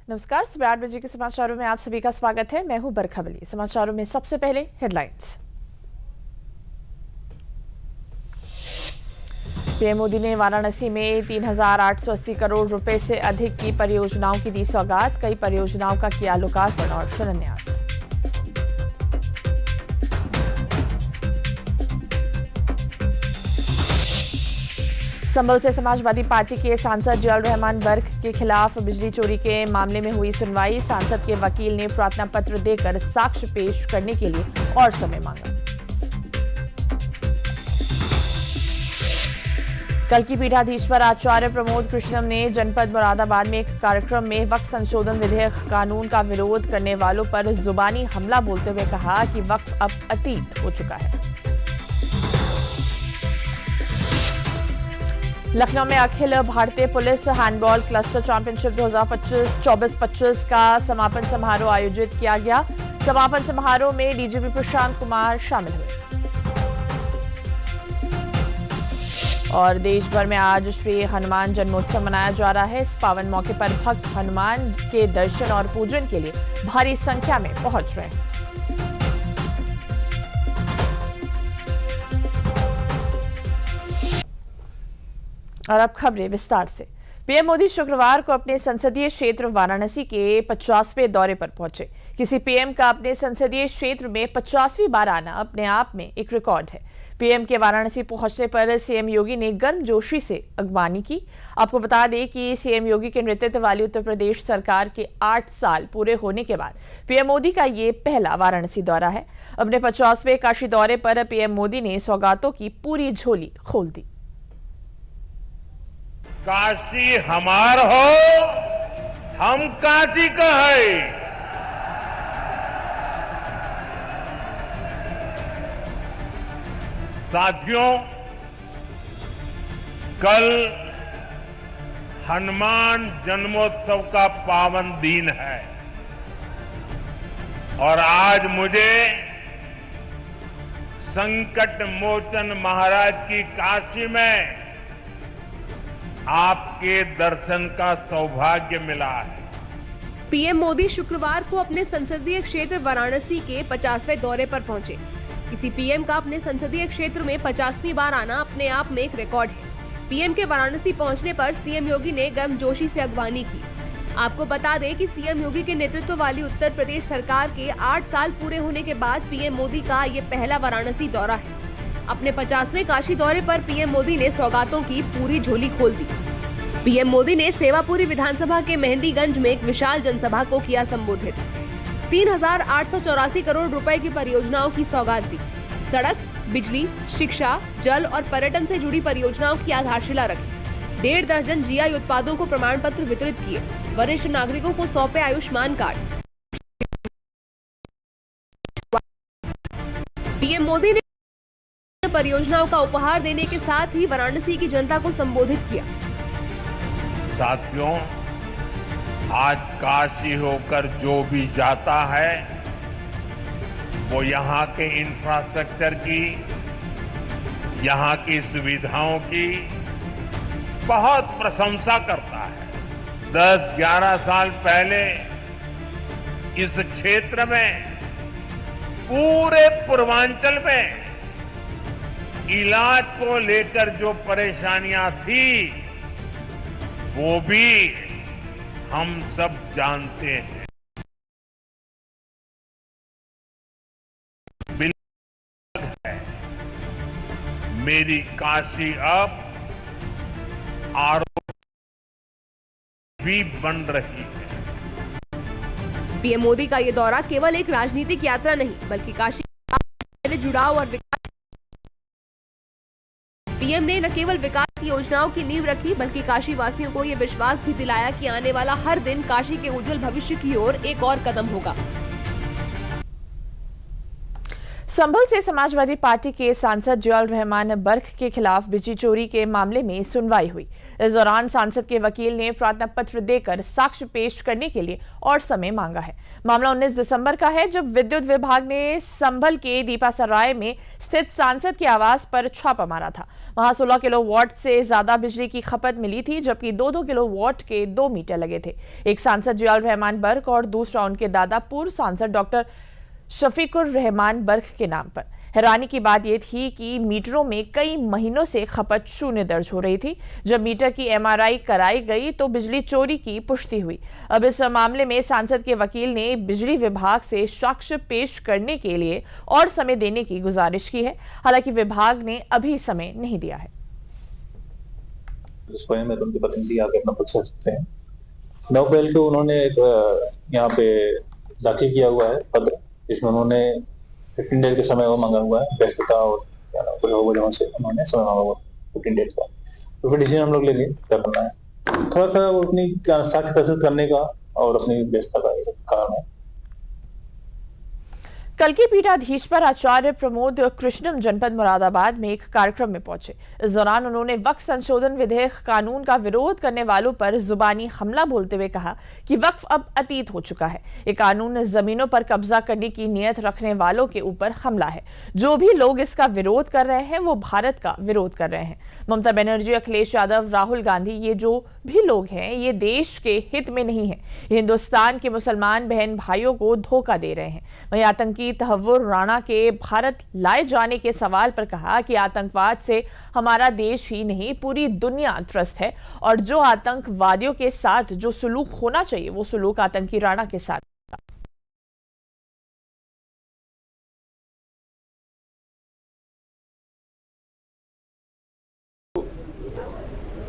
नमस्कार, सुबह 8 बजे के समाचारों में आप सभी का स्वागत है। मैं हूं बरखा बली। समाचारों में सबसे पहले हेडलाइंस। पीएम मोदी ने वाराणसी में 3,880 करोड़ रुपए से अधिक की परियोजनाओं की दी सौगात। कई परियोजनाओं का किया लोकार्पण और शिलान्यास। संभल से समाजवादी पार्टी के सांसद जियाउर रहमान बर्क के खिलाफ बिजली चोरी के मामले में हुई सुनवाई। सांसद के वकील ने प्रार्थना पत्र देकर साक्ष्य पेश करने के लिए और समय मांगा। कल की पीठाधीश्वर आचार्य प्रमोद कृष्णम ने जनपद मुरादाबाद में एक कार्यक्रम में वक्फ संशोधन विधेयक कानून का विरोध करने वालों पर जुबानी हमला बोलते हुए कहा कि वक्फ अब अतीत हो चुका है। लखनऊ में Akhil Bharatiya police handball cluster championship 2024-25 का समापन समारोह आयोजित किया गया। समापन समारोह में डीजीपी प्रशांत कुमार शामिल हुए। और देश भर में आज श्री हनुमान जन्मोत्सव मनाया जा रहा है। इस पावन मौके पर भक्त हनुमान के दर्शन और पूजन के लिए भारी संख्या में पहुंच रहे हैं। और अब खबरें विस्तार से। पीएम मोदी शुक्रवार को अपने संसदीय क्षेत्र वाराणसी के 50वें दौरे पर पहुंचे। किसी पीएम का अपने संसदीय क्षेत्र में 50वीं बार आना अपने आप में एक रिकॉर्ड है। पीएम के वाराणसी पहुंचने पर सीएम योगी ने गर्मजोशी से अगवानी की। आपको बता दें कि सीएम योगी के नेतृत्व वाली उत्तर प्रदेश सरकार के 8 साल पूरे होने के बाद पीएम मोदी का ये पहला वाराणसी दौरा है। अपने 50वें काशी दौरे पर पीएम मोदी ने सौगातों की पूरी झोली खोल दी। काशी हमार हो, हम काशी का है। साथियों, कल हनुमान जन्मोत्सव का पावन दिन है और आज मुझे संकट मोचन महाराज की काशी में आपके दर्शन का सौभाग्य मिला है। पीएम मोदी शुक्रवार को अपने संसदीय क्षेत्र वाराणसी के 50वें दौरे पर पहुंचे। किसी पीएम का अपने संसदीय क्षेत्र में 50वीं बार आना अपने आप में एक रिकॉर्ड है। पीएम के वाराणसी पहुंचने पर सीएम योगी ने गर्मजोशी से अगवानी की। आपको बता दें कि सीएम योगी के नेतृत्व वाली उत्तर प्रदेश सरकार के 8 साल पूरे होने के बाद पीएम मोदी का ये पहला वाराणसी दौरा है। अपने 50वें काशी दौरे पर पीएम मोदी ने सौगातों की पूरी झोली खोल दी। पीएम मोदी ने सेवापुरी विधानसभा के मेहंदीगंज में एक विशाल जनसभा को किया संबोधित। 3,884 करोड़ रुपए की परियोजनाओं की सौगात दी। सड़क, बिजली, शिक्षा, जल और पर्यटन से जुड़ी परियोजनाओं की आधारशिला रखी। 1.5 दर्जन जीआई उत्पादों को प्रमाण पत्र वितरित किए। वरिष्ठ नागरिकों को सौंपे आयुष्मान कार्ड। पीएम मोदी ने परियोजनाओं का उपहार देने के साथ ही वाराणसी की जनता को संबोधित किया। साथियों, आज काशी होकर जो भी जाता है वो यहाँ के इंफ्रास्ट्रक्चर की, यहाँ की सुविधाओं की बहुत प्रशंसा करता है। 10-11 साल पहले इस क्षेत्र में, पूरे पूर्वांचल में इलाज को लेकर जो परेशानियां थी वो भी हम सब जानते हैं। बिल्कुल है, मेरी काशी अब आरोग्य भी बन रही है। पीएम मोदी का ये दौरा केवल एक राजनीतिक यात्रा नहीं बल्कि काशी से जुड़ाव और विकास। पीएम ने न केवल विकास की योजनाओं की नींव रखी बल्कि काशी वासियों को ये विश्वास भी दिलाया कि आने वाला हर दिन काशी के उज्जवल भविष्य की ओर एक और कदम होगा। संभल से समाजवादी पार्टी के सांसद जियाउर रहमान बर्क के खिलाफ बिजली चोरी के मामले में सुनवाई हुई। इस दौरान सांसद के वकील ने प्रार्थना पत्र देकर साक्ष्य पेश करने के लिए और समय मांगा है। मामला 19 दिसंबर का है, जब विद्युत विभाग ने संभल के दीपासराय में स्थित सांसद के आवास पर छापा मारा था। वहां 16 किलोवाट से ज्यादा बिजली की खपत मिली थी, जबकि 2-2 किलोवाट के 2 मीटर लगे थे। एक सांसद जियाउर रहमान बर्क और दूसरा उनके दादा पूर्व सांसद डॉक्टर शफीकुर रहमान बर्क के नाम पर। हैरानी की बात यह थी कि मीटरों में कई महीनों से खपत शून्य दर्ज हो रही थी। जब मीटर की MRI कराई गई तो बिजली चोरी की पुष्टि हुई। अब इस मामले में सांसद के वकील ने बिजली विभाग से साक्ष्य पेश करने के लिए और समय देने की गुजारिश की है। हालांकि विभाग ने अभी समय नहीं दिया है। स्वयं में उनके प्रतिनिधि आगे अपना पूछ सकते हैं। 9 अप्रैल को उन्होंने यहाँ पे दाखिल किया हुआ है पत्र, जिसमें उन्होंने 15 डेज के समय वो मांगा हुआ है, व्यस्तता और वजहों से उन्होंने समय मांगा हुआ 15 डेज का। तो फिर डिसीजन हम लोग लेंगे क्या करना है। थोड़ा सा अपनी साक्ष्य प्रस्तुत करने का और अपनी व्यस्तता का कारण है। कल के पीठाधीश पर आचार्य प्रमोद कृष्णम जनपद मुरादाबाद में एक कार्यक्रम में पहुंचे। इस दौरान उन्होंने वक्फ संशोधन विधेयक कानून का विरोध करने वालों पर जुबानी हमला बोलते हुए कहा कि वक्फ अब अतीत हो चुका है। ये कानून जमीनों पर कब्जा करने की नीयत रखने वालों के ऊपर हमला है। जो भी लोग इसका विरोध कर रहे हैं वो भारत का विरोध कर रहे हैं। ममता बनर्जी, अखिलेश यादव, राहुल गांधी, ये जो भी लोग हैं ये देश के हित में नहीं है। ये हिंदुस्तान के मुसलमान बहन भाइयों को धोखा दे रहे हैं। वहीं आतंकी तहव्वुर राणा के भारत लाए जाने के सवाल पर कहा कि आतंकवाद से हमारा देश ही नहीं पूरी दुनिया त्रस्त है और जो आतंकवादियों के साथ जो सुलूक होना चाहिए वो सुलूक आतंकी राणा के साथ।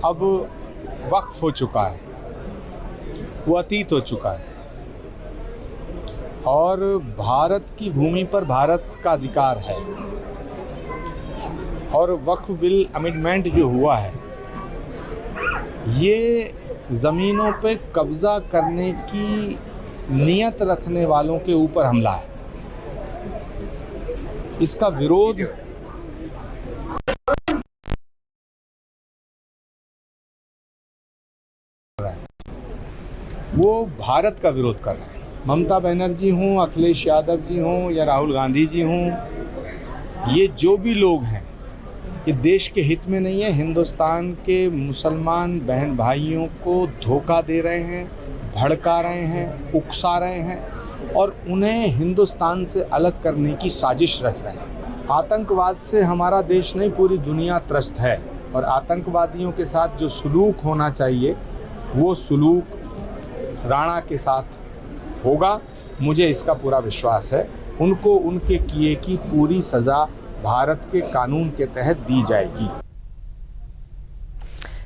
अब वक्फ हो चुका है, वो अतीत हो चुका है और भारत की भूमि पर भारत का अधिकार है। और वक्फ बिल अमेंडमेंट जो हुआ है ये ज़मीनों पे कब्ज़ा करने की नीयत रखने वालों के ऊपर हमला है। इसका विरोध वो भारत का विरोध कर रहे हैं। ममता बनर्जी हों, अखिलेश यादव जी हों या राहुल गांधी जी हों, ये जो भी लोग हैं ये देश के हित में नहीं है। हिंदुस्तान के मुसलमान बहन भाइयों को धोखा दे रहे हैं, भड़का रहे हैं, उकसा रहे हैं और उन्हें हिंदुस्तान से अलग करने की साजिश रच रहे हैं। आतंकवाद से हमारा देश नहीं पूरी दुनिया त्रस्त है और आतंकवादियों के साथ जो सुलूक होना चाहिए वो सुलूक राणा के साथ होगा। मुझे इसका पूरा विश्वास है। उनको उनके किए की पूरी सजा भारत के कानून के तहत दी जाएगी।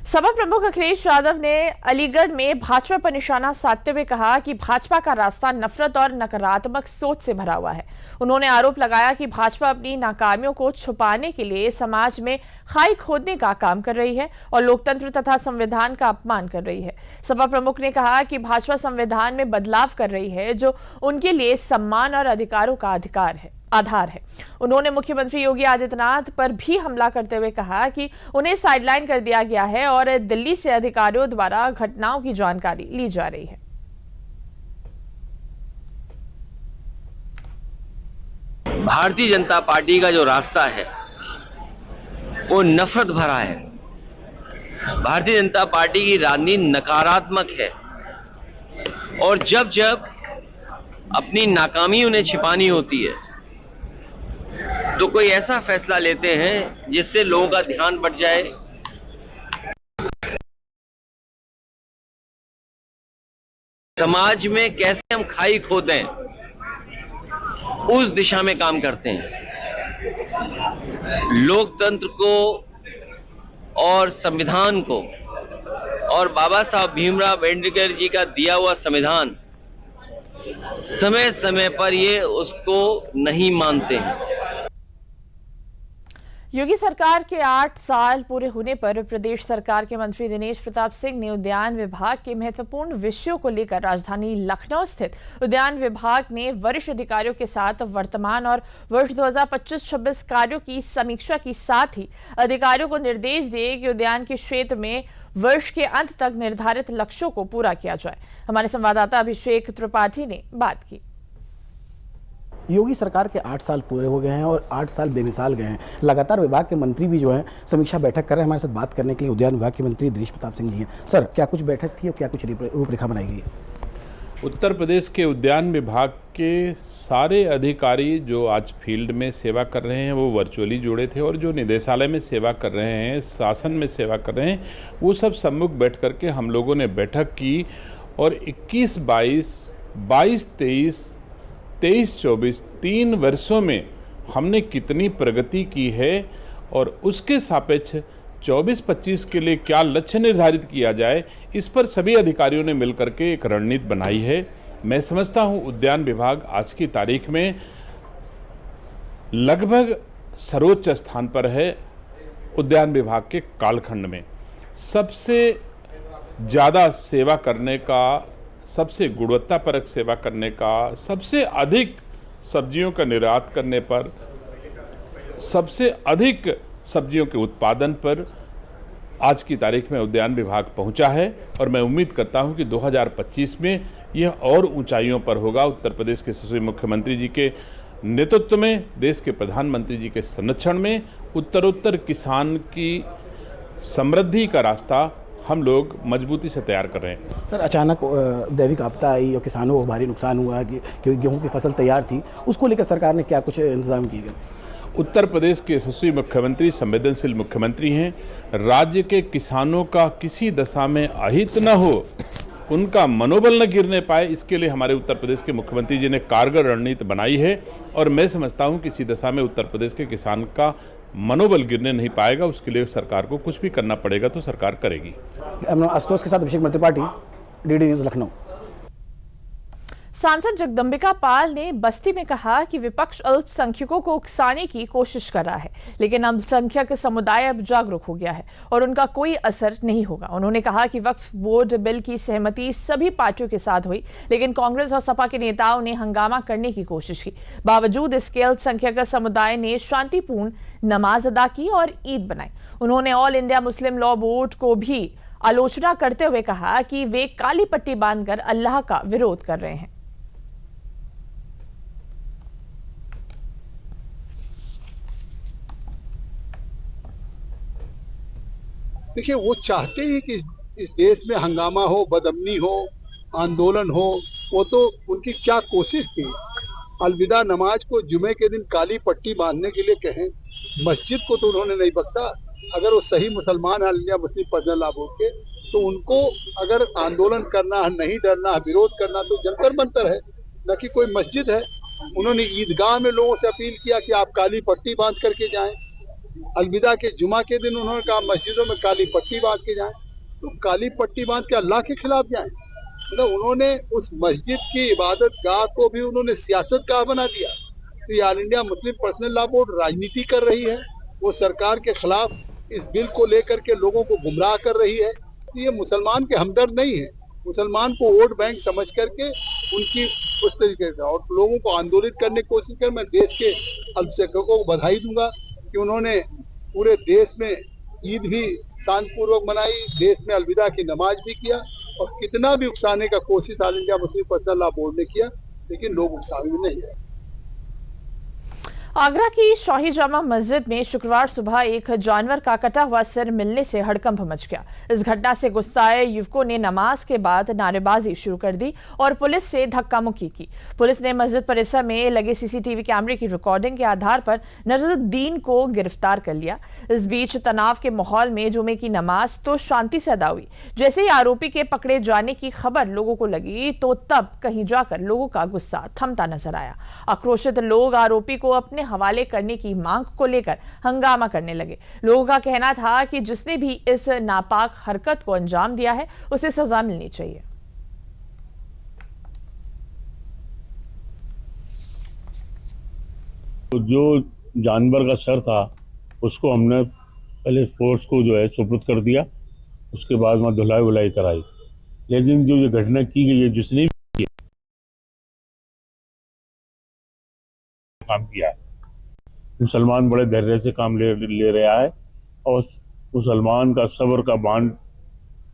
सपा प्रमुख अखिलेश यादव ने अलीगढ़ में भाजपा पर निशाना साधते हुए कहा कि भाजपा का रास्ता नफरत और नकारात्मक सोच से भरा हुआ है। उन्होंने आरोप लगाया कि भाजपा अपनी नाकामियों को छुपाने के लिए समाज में खाई खोदने का काम कर रही है और लोकतंत्र तथा संविधान का अपमान कर रही है। सपा प्रमुख ने कहा कि भाजपा संविधान में बदलाव कर रही है जो उनके लिए सम्मान और अधिकारों का आधार है। उन्होंने मुख्यमंत्री योगी आदित्यनाथ पर भी हमला करते हुए कहा कि उन्हें साइडलाइन कर दिया गया है और दिल्ली से अधिकारियों द्वारा घटनाओं की जानकारी ली जा रही है। भारतीय जनता पार्टी का जो रास्ता है वो नफरत भरा है। भारतीय जनता पार्टी की राजनीति नकारात्मक है और जब जब अपनी नाकामी उन्हें छिपानी होती है तो कोई ऐसा फैसला लेते हैं जिससे लोगों का ध्यान बढ़ जाए। समाज में कैसे हम खाई खोदें उस दिशा में काम करते हैं। लोकतंत्र को और संविधान को और बाबा साहब भीमराव अम्बेडकर जी का दिया हुआ संविधान समय समय पर ये उसको नहीं मानते हैं। योगी सरकार के 8 साल पूरे होने पर प्रदेश सरकार के मंत्री दिनेश प्रताप सिंह ने उद्यान विभाग के महत्वपूर्ण विषयों को लेकर राजधानी लखनऊ स्थित उद्यान विभाग ने वरिष्ठ अधिकारियों के साथ वर्तमान और वर्ष 2025-26 कार्यों की समीक्षा की, साथ ही अधिकारियों को निर्देश दिए कि उद्यान के क्षेत्र में वर्ष के अंत तक निर्धारित लक्ष्यों को पूरा किया जाए। हमारे संवाददाता अभिषेक त्रिपाठी ने बात की। योगी सरकार के 8 साल पूरे हो गए हैं और 8 साल बेमिसाल गए हैं। लगातार विभाग के मंत्री भी जो हैं समीक्षा बैठक कर रहे हैं। हमारे साथ बात करने के लिए उद्यान विभाग के मंत्री दिनेश प्रताप सिंह जी हैं। सर, क्या कुछ बैठक थी और क्या कुछ रूपरेखा बनाई गई? उत्तर प्रदेश के उद्यान विभाग के सारे अधिकारी जो आज फील्ड में सेवा कर रहे हैं वो वर्चुअली जुड़े थे, और जो निदेशालय में सेवा कर रहे हैं, शासन में सेवा कर रहे हैं, वो सब सम्मुख बैठ करके हम लोगों ने बैठक की और 21-22, 22-23, 23-24 3 वर्षों में हमने कितनी प्रगति की है और उसके सापेक्ष 24-25 के लिए क्या लक्ष्य निर्धारित किया जाए, इस पर सभी अधिकारियों ने मिलकर के एक रणनीति बनाई है। मैं समझता हूं उद्यान विभाग आज की तारीख में लगभग सर्वोच्च स्थान पर है। उद्यान विभाग के कालखंड में सबसे ज़्यादा सेवा करने का, सबसे गुणवत्तापरक सेवा करने का, सबसे अधिक सब्जियों का निर्यात करने पर, सबसे अधिक सब्जियों के उत्पादन पर आज की तारीख में उद्यान विभाग पहुंचा है। और मैं उम्मीद करता हूं कि 2025 में यह और ऊंचाइयों पर होगा। उत्तर प्रदेश के यशस्वी मुख्यमंत्री जी के नेतृत्व में, देश के प्रधानमंत्री जी के संरक्षण में उत्तरोत्तर किसान की समृद्धि का रास्ता हम लोग मजबूती से तैयार कर रहे हैं। सर, अचानक दैविक आपदा आई और किसानों को भारी नुकसान हुआ कि गेहूं की फसल तैयार थी, उसको लेकर सरकार ने क्या कुछ इंतजाम किए गए? उत्तर प्रदेश के यशस्वी मुख्यमंत्री संवेदनशील मुख्यमंत्री हैं। राज्य के किसानों का किसी दशा में अहित न हो, उनका मनोबल न गिरने पाए, इसके लिए हमारे उत्तर प्रदेश के मुख्यमंत्री जी ने कारगर रणनीति बनाई है। और मैं समझता हूं किसी दशा में उत्तर प्रदेश के किसान का मनोबल गिरने नहीं पाएगा। उसके लिए सरकार को कुछ भी करना पड़ेगा तो सरकार करेगी। आशुतोष के साथ अभिषेक त्रिपाठी, डीडी न्यूज़ लखनऊ। सांसद जगदम्बिका पाल ने बस्ती में कहा कि विपक्ष अल्पसंख्यकों को उकसाने की कोशिश कर रहा है, लेकिन अल्पसंख्यक समुदाय अब जागरूक हो गया है और उनका कोई असर नहीं होगा। उन्होंने कहा कि वक्फ बोर्ड बिल की सहमति सभी पार्टियों के साथ हुई, लेकिन कांग्रेस और सपा के नेताओं ने हंगामा करने की कोशिश की। बावजूद इसके अल्पसंख्यक समुदाय ने शांतिपूर्ण नमाज अदा की और ईद बनाई। उन्होंने all India Muslim law board को भी आलोचना करते हुए कहा कि वे काली पट्टी बांधकर अल्लाह का विरोध कर रहे हैं। देखिए, वो चाहते ही कि इस देश में हंगामा हो, बदअमनी हो, आंदोलन हो। वो तो उनकी क्या कोशिश थी। अलविदा नमाज को जुमे के दिन काली पट्टी बांधने के लिए कहें, मस्जिद को तो उन्होंने नहीं बख्शा। अगर वो सही मुसलमान है, India Muslim personal law board के, तो उनको अगर आंदोलन करना है, नहीं डरना है, विरोध करना, तो जंतर मंतर है, न कि कोई मस्जिद है। उन्होंने ईदगाह में लोगों से अपील किया कि आप काली पट्टी बांध करके जाएं। अलविदा के जुमा के दिन उन्होंने कहा मस्जिदों में काली पट्टी बांध के जाएं। तो काली पट्टी बांध के अल्लाह के खिलाफ जाएं? मतलब उन्होंने उस मस्जिद की इबादत गाह को भी उन्होंने सियासत गाह बना दिया। तो ये all India Muslim personal law board राजनीति कर रही है। वो सरकार के खिलाफ इस बिल को लेकर के लोगों को गुमराह कर रही है। तो ये मुसलमान के हमदर्द नहीं है। मुसलमान को वोट बैंक समझ करके उनकी उस तरीके से और लोगों को आंदोलित करने की कोशिश कर। मैं देश के अल्पसंख्यकों को बधाई दूंगा कि उन्होंने पूरे देश में ईद भी शांतिपूर्वक मनाई, देश में अलविदा की नमाज भी किया, और कितना भी उकसाने का कोशिश all India Muslim personal law board ने किया, लेकिन लोग उकसावे में नहीं है। आगरा की शाही जामा मस्जिद में शुक्रवार सुबह एक जानवर का कटा हुआ सिर मिलने से हड़कंप मच गया। इस घटना से गुस्साए युवकों ने नमाज के बाद नारेबाजी शुरू कर दी और पुलिस से धक्का मुक्की की। पुलिस ने मस्जिद परिसर में लगे सीसीटीवी कैमरे की रिकॉर्डिंग के आधार पर नजरुद्दीन को गिरफ्तार कर लिया। इस बीच तनाव के माहौल में जुमे की नमाज तो शांति से अदा हुई। जैसे ही आरोपी के पकड़े जाने की खबर लोगों को लगी, तो तब कहीं जाकर लोगों का गुस्सा थमता नजर आया। आक्रोशित लोग आरोपी को अपने हवाले करने की मांग को लेकर हंगामा करने लगे। लोगों का कहना था कि जिसने भी इस नापाक हरकत को अंजाम दिया है, उसे सजा मिलनी चाहिए। तो जो जानवर का सर था उसको हमने पहले फोर्स को जो है सुपुर्द कर दिया, उसके बाद वहाँ धुलाई वुलाई कराई। लेकिन जो ये घटना की गई है, जिसने भी काम किया है, मुसलमान बड़े धैर्य से काम ले रहा है और मुसलमान का सब्र का बांध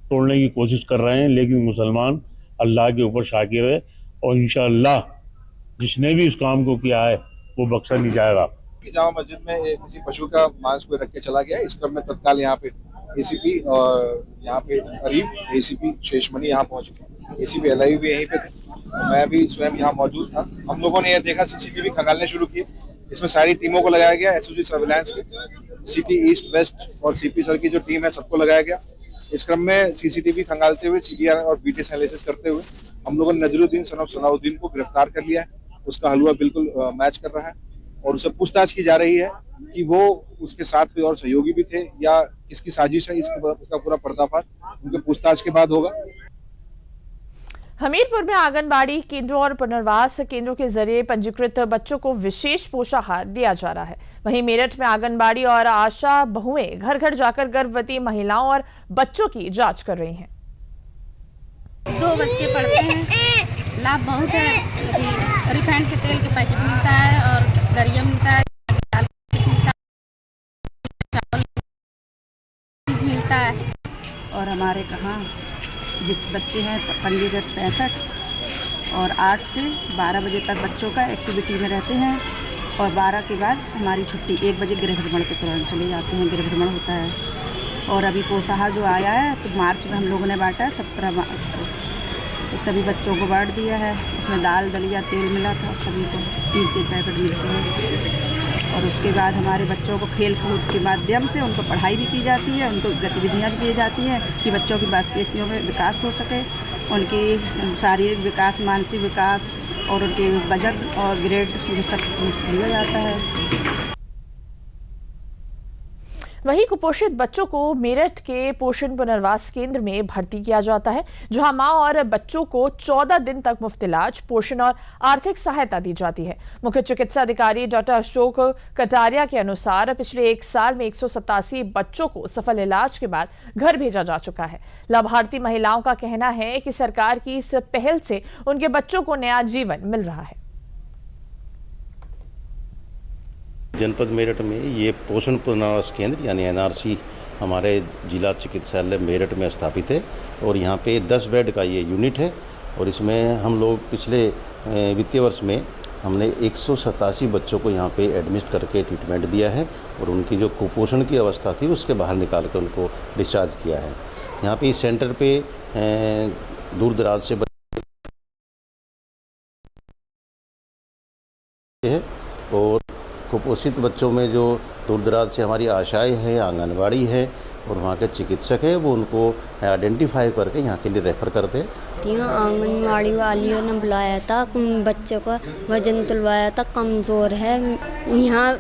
तोड़ने की कोशिश कर रहे हैं। लेकिन मुसलमान अल्लाह के ऊपर शाकिर है और इंशाअल्लाह जिसने भी इस काम को किया है वो बख्शा नहीं जाएगा। जामा मस्जिद में किसी पशु का मांस को रख के चला गया। इस क्रम में तत्काल यहाँ पे एसीपी और यहाँ पे करीब एसीपी शेषमणि यहाँ पहुंच गए। एसीपी एलआई भी यहीं पे थे, तो मैं भी स्वयं यहाँ मौजूद था। हम लोगों ने यह देखा, सीसीटीवी खंगालने शुरू किए। इसमें सारी टीमों को लगाया गया, एसओजी सर्विलांस के, सिटी ईस्ट वेस्ट और सीपी सर की जो टीम है सबको लगाया गया। इस क्रम में सीसीटीवी खंगालते हुए, सीडीआर और बीटीएस एनालिसिस करते हुए हम लोगों ने नजरुद्दीन सन ऑफ सलाउद्दीन को गिरफ्तार कर लिया है। उसका हलवा बिल्कुल मैच कर रहा है और उससे पूछताछ की जा रही है कि वो उसके साथ कोई और सहयोगी भी थे या किसकी साजिश है। इसका पूरा पर्दाफाश उनके पूछताछ के बाद होगा। हमीरपुर में आंगनबाड़ी केंद्रों और पुनर्वास केंद्रों के जरिए पंजीकृत बच्चों को विशेष पोषाहार दिया जा रहा है। वहीं मेरठ में आंगनबाड़ी और आशा बहुएं घर घर जाकर गर्भवती महिलाओं और बच्चों की जांच कर रही हैं। 2 बच्चे पढ़ते हैं, लाभ बहुत है। रिफाइंड के तेल के पैकेट मिलता है और दरिया मिलता है, मिलता है। और हमारे कहाँ बच्चे हैं पंजीकृत 65 और 8 से 12 बजे तक बच्चों का एक्टिविटी में रहते हैं और 12 के बाद हमारी छुट्टी 1 बजे गृह भ्रमण के तुरंत चले जाते हैं। गृह भ्रमण होता है। और अभी पोषाहार जो आया है तो मार्च में हम लोगों ने बांटा 17 मार्च को, तो सभी बच्चों को बांट दिया है। उसमें दाल दलिया तेल मिला था, सभी को 3-3 पैकेट मिलते हैं। और उसके बाद हमारे बच्चों को खेल कूद के माध्यम से उनको पढ़ाई भी की जाती है, उनको गतिविधियाँ भी दी जाती हैं कि बच्चों की मांसपेशियों में विकास हो सके, उनकी शारीरिक विकास, मानसिक विकास और उनके वजन और ग्रेड ये सब लिया जाता है। वहीं कुपोषित बच्चों को मेरठ के पोषण पुनर्वास केंद्र में भर्ती किया जाता है, जहां मां और बच्चों को 14 दिन तक मुफ्त इलाज, पोषण और आर्थिक सहायता दी जाती है। मुख्य चिकित्सा अधिकारी डॉक्टर अशोक कटारिया के अनुसार पिछले 1 साल में 187 बच्चों को सफल इलाज के बाद घर भेजा जा चुका है। लाभार्थी महिलाओं का कहना है कि सरकार की इस पहल से उनके बच्चों को नया जीवन मिल रहा है। जनपद मेरठ में ये पोषण पुनर्वास केंद्र यानी एनआरसी हमारे जिला चिकित्सालय मेरठ में स्थापित है और यहाँ पे 10 बेड का ये यूनिट है और इसमें हम लोग पिछले वित्तीय वर्ष में हमने 187 बच्चों को यहाँ पे एडमिट करके ट्रीटमेंट दिया है और उनकी जो कुपोषण की अवस्था थी उसके बाहर निकाल कर उनको डिस्चार्ज किया है। यहाँ पे इस सेंटर पे दूर दराज से है और कुपोषित बच्चों में जो दूर दराज से हमारी आशाएं हैं, आंगनबाड़ी है और वहाँ के चिकित्सक है, वो उनको आइडेंटिफाई करके यहाँ के लिए रेफर करते हैं। आंगनबाड़ी वालियों ने बुलाया था, बच्चों का वजन तुलवाया था, कमज़ोर है, यहाँ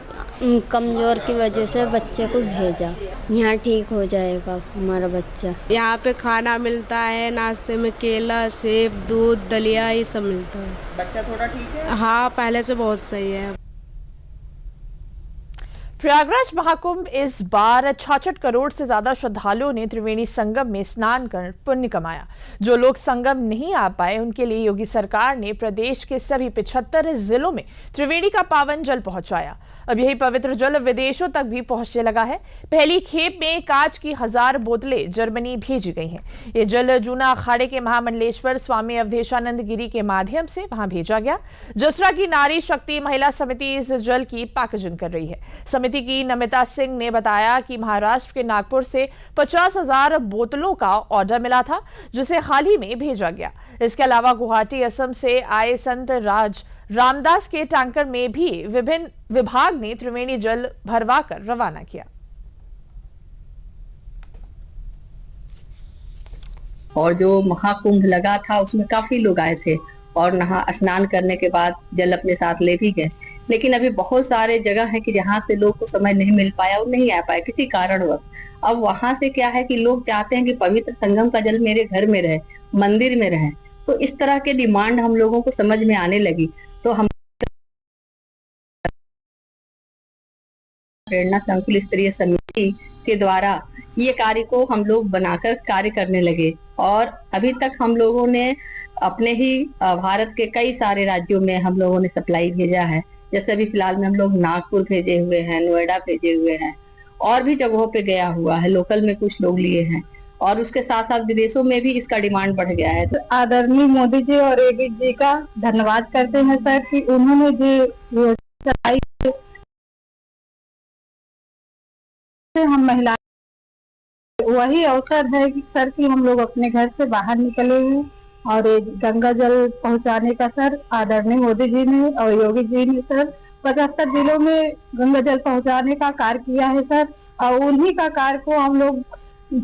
कमज़ोर की वजह से बच्चे को भेजा, यहाँ ठीक हो जाएगा हमारा बच्चा। यहाँ पे खाना मिलता है, नाश्ते में केला, सेब, दूध, दलिया ये सब मिलता है। बच्चा थोड़ा ठीक है? हाँ, पहले से बहुत सही है। प्रयागराज महाकुंभ इस बार 66 करोड़ से ज्यादा श्रद्धालुओं ने त्रिवेणी संगम में स्नान कर पुण्य कमाया। जो लोग संगम नहीं आ पाए उनके लिए योगी सरकार ने प्रदेश के सभी 75 जिलों में त्रिवेणी का पावन जल पहुंचाया। अब यही पवित्र जल विदेशों तक भी पहुंचने लगा है। पहली खेप में कांच की 1000 बोतलें जर्मनी भेजी गई हैं। ये जल जूना अखाड़े के महामंडलेश्वर स्वामी अवधेशानंद गिरी के माध्यम से वहां भेजा गया। जसरा की नारी शक्ति महिला समिति इस जल की पैकेजिंग कर रही है। समिति की नमिता सिंह ने बताया कि महाराष्ट्र के नागपुर से 50,000 बोतलों का ऑर्डर मिला था, जिसे हाल ही में भेजा गया। इसके अलावा गुवाहाटी असम से आए संत रामदास के टैंकर में भी विभिन्न विभाग ने त्रिवेणी जल भरवाकर रवाना किया। और जो महाकुंभ लगा था उसमें काफी लोग आए थे और नहा स्नान करने के बाद जल अपने साथ ले भी गए। लेकिन अभी बहुत सारे जगह है कि जहाँ से लोग को समय नहीं मिल पाया और नहीं आ पाए किसी कारणवश। अब वहां से क्या है कि लोग चाहते हैं कि पवित्र संगम का जल मेरे घर में रहे, मंदिर में रहे। तो इस तरह के डिमांड हम लोगों को समझ में आने लगी। तो हम प्रेरणा संकुल स्तरीय समिति के द्वारा ये कार्य को हम लोग बनाकर कार्य करने लगे और अभी तक हम लोगों ने अपने ही भारत के कई सारे राज्यों में हम लोगों ने सप्लाई भेजा है। जैसे अभी फिलहाल में हम लोग नागपुर भेजे हुए हैं, नोएडा भेजे हुए हैं और भी जगहों पे गया हुआ है, लोकल में कुछ लोग लिए हैं और उसके साथ साथ विदेशों में भी इसका डिमांड बढ़ गया है। तो आदरणीय मोदी जी और योगी जी का धन्यवाद करते हैं सर कि उन्होंने जो चलाई हम महिला वही अवसर है कि सर कि हम लोग अपने घर से बाहर निकले हैं और गंगा जल पहुंचाने का सर आदरणीय मोदी जी ने और योगी जी ने सर 75 जिलों में गंगा जल पहुंचाने का कार्य किया है सर। और उन्हीं का कार्य को हम लोग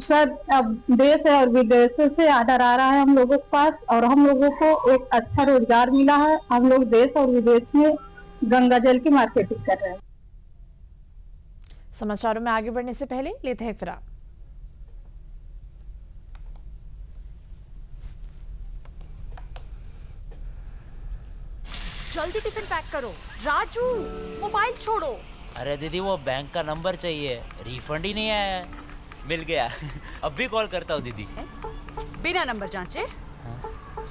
सर अब देश और विदेशों से आर्डर आ रहा है हम लोगों के पास और हम लोगों को एक अच्छा रोजगार मिला है। हम लोग देश और विदेश में गंगा जल की मार्केटिंग कर रहे हैं। समाचारों में आगे बढ़ने से पहले लेते हैं फिर जल्दी टिफिन पैक करो। राजू मोबाइल छोड़ो। अरे दीदी वो बैंक का नंबर चाहिए, रिफंड ही नहीं आया है। मिल गया अब भी कॉल करता हूँ दीदी। बिना नंबर जांचे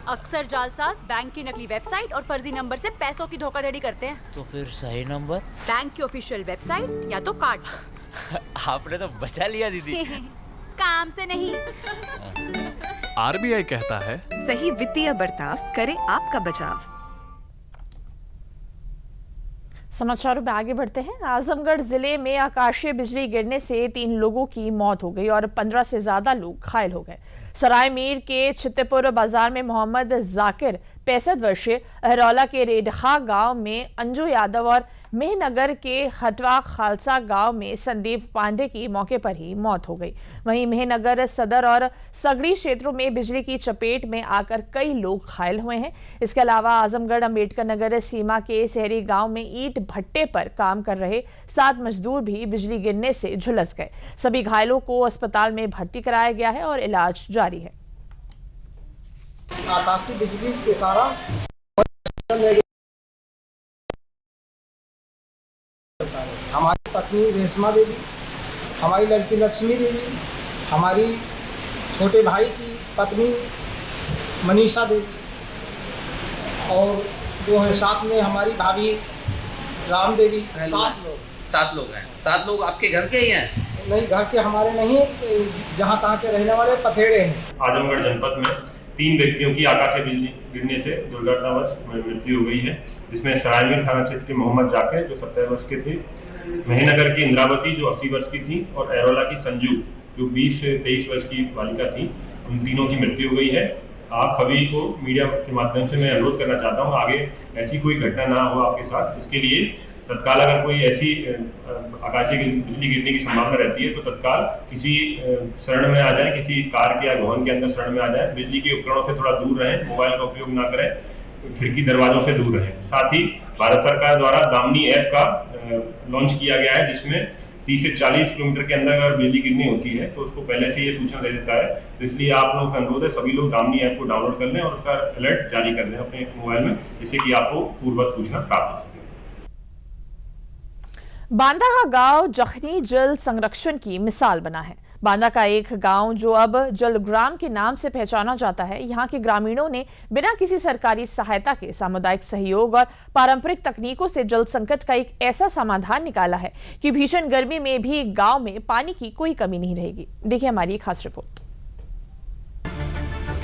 अक्सर जालसाज बैंक की नकली वेबसाइट और फर्जी नंबर से पैसों की धोखाधड़ी करते हैं। तो फिर सही नंबर? बैंक की ऑफिशियल वेबसाइट या तो कार्ड। आपने तो बचा लिया दीदी। काम से नहीं। आरबीआई कहता है सही वित्तीय बर्ताव करे आपका बचाव। समाचारों में आगे बढ़ते हैं। आजमगढ़ जिले में आकाशीय बिजली गिरने से 3 लोगों की मौत हो गई और 15 से ज्यादा लोग घायल हो गए। सरायमीर के छित्तेपुर बाजार में मोहम्मद जाकिर 65 वर्षीय, अहरौला के रेडखा गांव में अंजू यादव और मेहनगर के हटवा खालसा गांव में संदीप पांडे की मौके पर ही मौत हो गई। वहीं मेहनगर सदर और सगड़ी क्षेत्रों में बिजली की चपेट में आकर कई लोग घायल हुए हैं। इसके अलावा आजमगढ़ अंबेडकर नगर सीमा के शहरी गांव में ईंट भट्टे पर काम कर रहे 7 मजदूर भी बिजली गिरने से झुलस गए। सभी घायलों को अस्पताल में भर्ती कराया गया है और इलाज जारी है। आकाशीय बिजली के कारण हमारी पत्नी रेशमा देवी, हमारी लड़की लक्ष्मी देवी, हमारी छोटे भाई की पत्नी मनीषा देवी और जो है साथ में हमारी भाभी राम देवी। 7 लोग हैं। 7 लोग आपके घर के ही हैं? नहीं, घर के हमारे नहीं, जहाँ तहाँ के रहने वाले पथेड़े हैं। आजमगढ़ जनपद में 3 व्यक्तियों की आकाशीय बिजली गिरने से दुर्घटनावश मृत्यु हो गई है, जिसमें सरायमीर थाना क्षेत्र के मोहम्मद जाकिर जो 70 वर्ष के थे, महीनगर की इंद्रावती जो 80 वर्ष की थी और एरोला की संजू जो 20 से 23 वर्ष की बालिका थी। उन तीनों की मृत्यु हो गई है। आप सभी को मीडिया के माध्यम से मैं अनुरोध करना चाहता हूँ आगे ऐसी कोई घटना ना हो आपके साथ। इसके लिए तत्काल अगर कोई ऐसी आकाशीय बिजली गिरने की संभावना रहती है तो तत्काल किसी शरण में आ जाए, किसी कार के या भवन के अंदर शरण में आ जाए। बिजली के उपकरणों से थोड़ा दूर रहें, मोबाइल का उपयोग ना करें, खिड़की दरवाजों से दूर रहें। साथ ही भारत सरकार द्वारा दामिनी ऐप का लॉन्च किया गया है, जिसमें 30 से 40 किलोमीटर के अंदर अगर बिजली गिरनी होती है तो उसको पहले से ये सूचना दे देता है। तो इसलिए आप लोगों से अनुरोध है सभी लोग दामिनी ऐप को डाउनलोड कर लें और उसका अलर्ट जारी कर दें अपने मोबाइल में, जिससे कि आपको पूर्ववत सूचना प्राप्त हो सके। बांदा का गांव जखनी जल संरक्षण की मिसाल बना है। बांदा का एक गांव जो अब जलग्राम के नाम से पहचाना जाता है, यहाँ के ग्रामीणों ने बिना किसी सरकारी सहायता के सामुदायिक सहयोग और पारंपरिक तकनीकों से जल संकट का एक ऐसा समाधान निकाला है कि भीषण गर्मी में भी गांव में पानी की कोई कमी नहीं रहेगी। देखिए हमारी खास रिपोर्ट।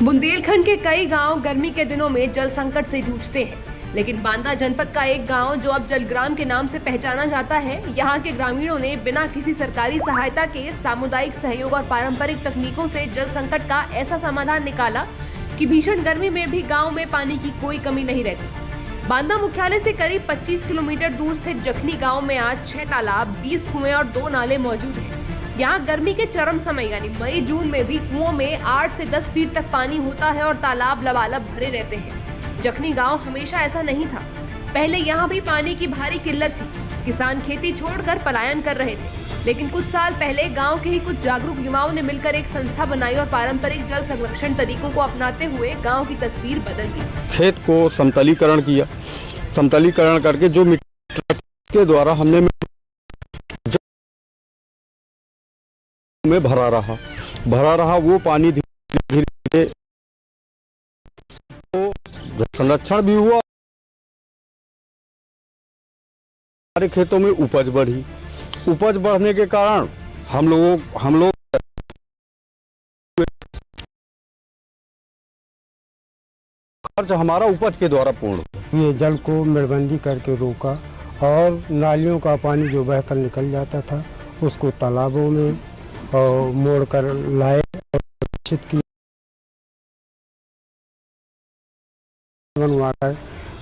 बुंदेलखंड के कई गांव गर्मी के दिनों में जल संकट से जूझते हैं, लेकिन बांदा जनपद का एक गांव जो अब जलग्राम के नाम से पहचाना जाता है, यहाँ के ग्रामीणों ने बिना किसी सरकारी सहायता के सामुदायिक सहयोग और पारंपरिक तकनीकों से जल संकट का ऐसा समाधान निकाला कि भीषण गर्मी में भी गांव में पानी की कोई कमी नहीं रहती। बांदा मुख्यालय से करीब 25 किलोमीटर दूर स्थित जखनी गाँव में आज 6 तालाब, 20 कुएं और 2 नाले मौजूद हैं। यहाँ गर्मी के चरम समय यानी मई जून में भी कुओं में 8 से 10 फीट तक पानी होता है और तालाब लबालब भरे रहते हैं। जखनी गांव हमेशा ऐसा नहीं था। पहले यहाँ भी पानी की भारी किल्लत थी। किसान खेती छोड़कर पलायन कर रहे थे, लेकिन कुछ साल पहले गांव के ही कुछ जागरूक युवाओं ने मिलकर एक संस्था बनाई और पारंपरिक जल संरक्षण तरीकों को अपनाते हुए गांव की तस्वीर बदल दी। खेत को समतलीकरण किया, समतलीकरण करके जो मिट्टी के द्वारा हमने में भरा रहा वो पानी धीरे धीरे तो संरक्षण भी हुआ, हमारे खेतों में उपज बढ़ने के कारण हम लोग खर्च हमारा उपज के द्वारा पूर्ण। ये जल को मेड़बंदी करके रोका और नालियों का पानी जो बहकर निकल जाता था उसको तालाबों में मोड़ कर लाए और सुरक्षित किया, बनवाकर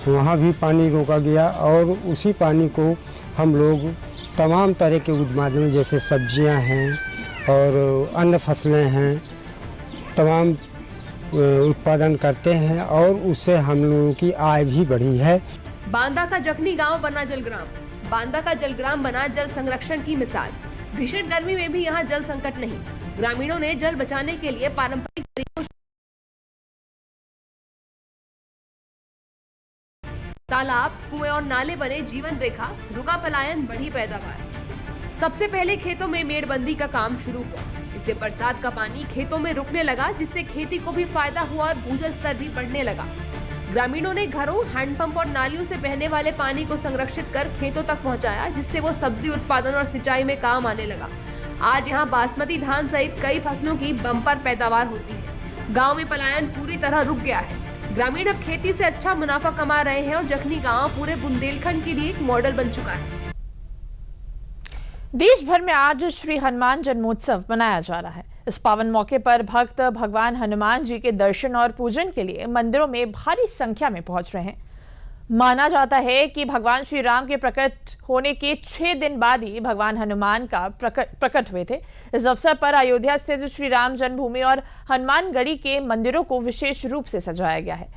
वहाँ भी पानी रोका गया और उसी पानी को हम लोग तमाम तरह के उत्पादन जैसे सब्जियां हैं और अन्य फसलें हैं तमाम उत्पादन करते हैं और उससे हम लोगों की आय भी बढ़ी है। बांदा का जखनी गांव बना जलग्राम। बांदा का जलग्राम बना जल संरक्षण की मिसाल। भीषण गर्मी में भी यहां जल संकट नहीं। ग्रामीणों ने जल बचाने के लिए पारंपरिक तरीकों तालाब, कुएं और नाले बने जीवन रेखा, रुका पलायन, बढ़ी पैदावार। सबसे पहले खेतों में मेड़बंदी का काम शुरू हुआ। इससे बरसात का पानी खेतों में रुकने लगा, जिससे खेती को भी फायदा हुआ और भूजल स्तर भी बढ़ने लगा। ग्रामीणों ने घरों, हैंडपंप और नालियों से बहने वाले पानी को संरक्षित कर खेतों तक पहुंचाया, जिससे वो सब्जी उत्पादन और सिंचाई में काम आने लगा। आज यहाँ बासमती धान सहित कई फसलों की बम्पर पैदावार होती है। गाँव में पलायन पूरी तरह रुक गया है। ग्रामीण अब खेती से अच्छा मुनाफा कमा रहे हैं और जखनी गांव पूरे बुंदेलखंड के लिए एक मॉडल बन चुका है। देश भर में आज श्री हनुमान जन्मोत्सव मनाया जा रहा है। इस पावन मौके पर भक्त भगवान हनुमान जी के दर्शन और पूजन के लिए मंदिरों में भारी संख्या में पहुंच रहे हैं। माना जाता है कि भगवान श्री राम के प्रकट होने के 6 दिन बाद ही भगवान हनुमान का प्रकट हुए थे। इस अवसर पर अयोध्या स्थित श्री राम जन्मभूमि और हनुमानगढ़ी के मंदिरों को विशेष रूप से सजाया गया है।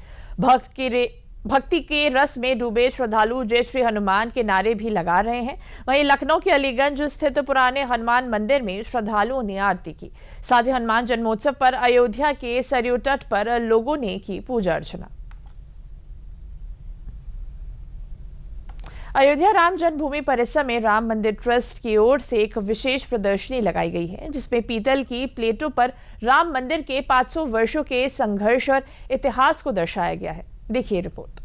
भक्ति के रस में डूबे श्रद्धालु जय श्री हनुमान के नारे भी लगा रहे हैं। वहीं लखनऊ के अलीगंज स्थित पुराने हनुमान मंदिर में श्रद्धालुओं ने आरती की। साथ ही हनुमान जन्मोत्सव पर अयोध्या के सरयू तट पर लोगों ने की पूजा अर्चना। अयोध्या राम जन्मभूमि परिसर में राम मंदिर ट्रस्ट की ओर से एक विशेष प्रदर्शनी लगाई गई है, जिसमें पीतल की प्लेटों पर राम मंदिर के 500 वर्षों के संघर्ष और इतिहास को दर्शाया गया है। देखिए रिपोर्ट।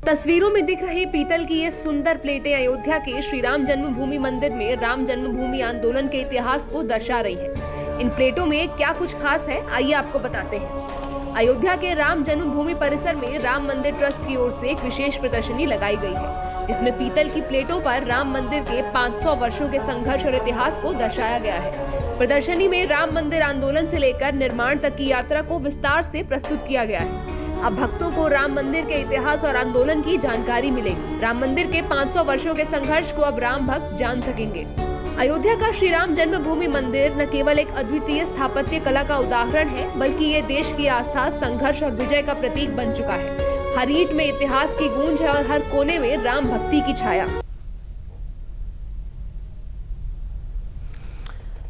तस्वीरों में दिख रही पीतल की ये सुंदर प्लेटें अयोध्या के श्री राम जन्मभूमि मंदिर में राम जन्मभूमि आंदोलन के इतिहास को दर्शा रही है। इन प्लेटों में क्या कुछ खास है, आइए आपको बताते हैं। अयोध्या के राम जन्मभूमि परिसर में राम मंदिर ट्रस्ट की ओर से एक विशेष प्रदर्शनी लगाई गई है, जिसमें पीतल की प्लेटों पर राम मंदिर के 500 वर्षों के संघर्ष और इतिहास को दर्शाया गया है। प्रदर्शनी में राम मंदिर आंदोलन से लेकर निर्माण तक की यात्रा को विस्तार से प्रस्तुत किया गया है। अब भक्तों को राम मंदिर के इतिहास और आंदोलन की जानकारी मिलेगी। राम मंदिर के 500 वर्षों के संघर्ष को अब राम भक्त जान सकेंगे। अयोध्या का श्री राम जन्मभूमि मंदिर न केवल एक अद्वितीय स्थापत्य कला का उदाहरण है, बल्कि ये देश की आस्था, संघर्ष और विजय का प्रतीक बन चुका है। हर ईंट में इतिहास की गूंज है और हर कोने में राम भक्ति की छाया।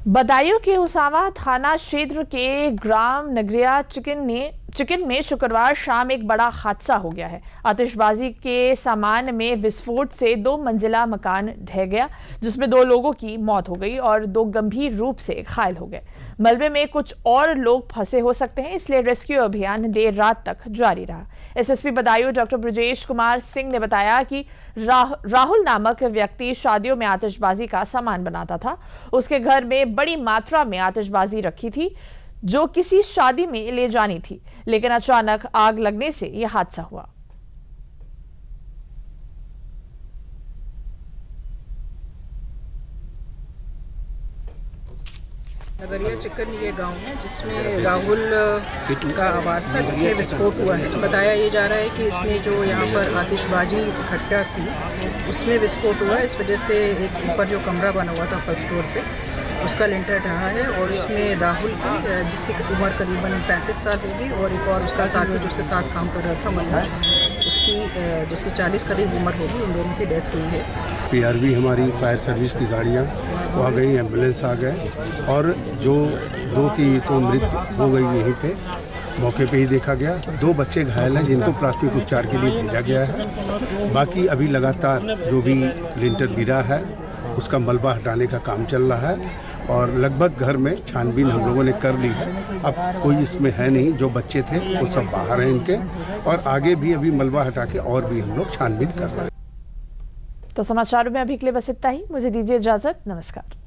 बदायूं के उसावा थाना क्षेत्र के ग्राम नगरिया चिकन में शुक्रवार शाम एक बड़ा हादसा हो गया है। आतिशबाजी के सामान में विस्फोट से 2 मंजिला मकान ढह गया, जिसमें 2 लोगों की मौत हो गई और 2 गंभीर रूप से घायल हो गए। मलबे में कुछ और लोग फंसे हो सकते हैं, इसलिए रेस्क्यू अभियान देर रात तक जारी रहा। एसएसपी बदायूं डॉक्टर ब्रजेश कुमार सिंह ने बताया कि राहुल नामक व्यक्ति शादियों में आतिशबाजी का सामान बनाता था। उसके घर में बड़ी मात्रा में आतिशबाजी रखी थी, जो किसी शादी में ले जानी थी, लेकिन अचानक आग लगने से यह हादसा हुआ। नगरिया चिकन ये गांव है, जिसमें राहुल का आवास था, जिसमें विस्फोट हुआ है। बताया ये जा रहा है कि इसने जो यहाँ पर आतिशबाजी इकट्ठा की, उसमें विस्फोट हुआ। इस वजह से एक ऊपर जो कमरा बना हुआ था फर्स्ट फ्लोर पे, उसका लिंटर ढहा है और इसमें राहुल की, जिसकी उम्र करीबन 35 साल होगी, और एक और उसका साथी जो उसके साथ काम कर रहा था मनोज, उसकी जिसकी 40 करीब उम्र होगी, उन दोनों की डेथ हुई है। पीआरवी हमारी फायर सर्विस की गाड़ियाँ वो आ गई, एम्बुलेंस आ गए, और जो 2 की तो मृत्यु हो गई यहीं पे मौके पे ही देखा गया। 2 बच्चे घायल हैं, जिनको प्राथमिक उपचार के लिए भेजा गया है। बाकी अभी लगातार जो भी लिंटर गिरा है उसका मलबा हटाने का काम चल रहा है, और लगभग घर में छानबीन हम लोगों ने कर ली है। अब कोई इसमें है नहीं, जो बच्चे थे वो सब बाहर हैं इनके, और आगे भी अभी मलबा हटा के और भी हम लोग छानबीन कर रहे हैं। तो समाचारों में अभी के लिए बस इतना ही। मुझे दीजिए इजाजत। नमस्कार।